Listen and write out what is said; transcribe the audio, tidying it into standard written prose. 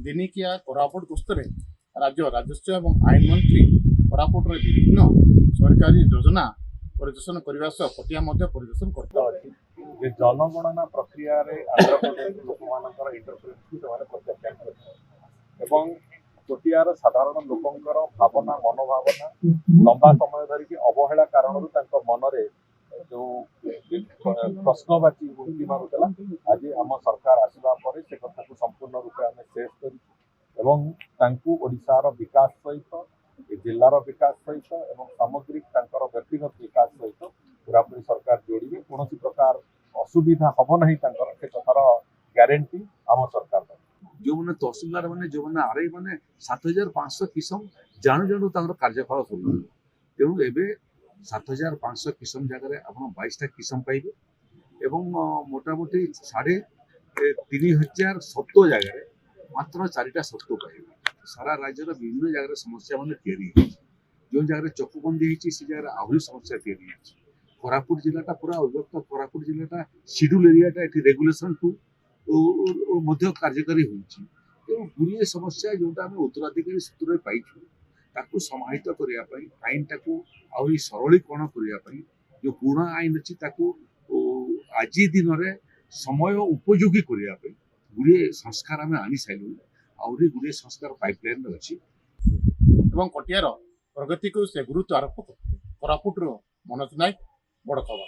दिनिकिया कोरापुट गस्तरे राज्य राजस्व और आईन मंत्री कोरापुटर विभिन्न सरकारी योजना परिदर्शन करने सह पटिया परिदर्शन करते जनगणना प्रक्रिया आंध्र प्रदेश लोक मान इंटरफेरेन्स प्रत्याख्यान कर पटियार साधारण लोकंर भावना मनोभावना लंबा समय धरिकी अवहेला कारण मनरे जो प्रश्नवाची गुंती मारूला आज आम सरकार आसवा पर से कथा को संपूर्ण रूप आम शेष करोशार विकास सहित जिलार विकास सहित सामग्रिक व्यक्तिगत विकास सहित पूरापूरी सरकार जोड़े कौन प्रकार असुविधा हम ना से कथार ग्यारंटी आम सरकार जो मैंने तहसिलदार मैंने जो मैंने आरआई मैंने 7500 किसम जाणु जाणु कार्यफल कर तेणु एवं 7500 किसम जगह आप 22टा किसम पाइबे एवं मोटामोटी 3500 सत्व जगह मात्र 4टा सत्व पाइबे सारा राज्यर विभिन्न जगह समस्या मैंने जो जगह चकबंदी से जगह आहरी समस्या कोरापुट जिलाटा पूरा अव्यक्त कोरापुट जिलाटा शेड्यूल एरियाटा ये रेगुलेशन टू कार्यकारी हो गुड़िए समस्या जोटा आम उत्तराधिकारी सूत्र पाइछु ताकू समाहित करने आईन टाकू आहरी सरलीकरण करने जो पुराणा आईन अच्छी आज दिन में समय उपयोगी करने गुड़िए संस्कार आम आनी सारू आहरी गुड़िए संस्कार पाइपलाइन अच्छी कटियार प्रगति को से गुरुत्व आरोप कोरापुटर मनोज नायक बड़ खबर।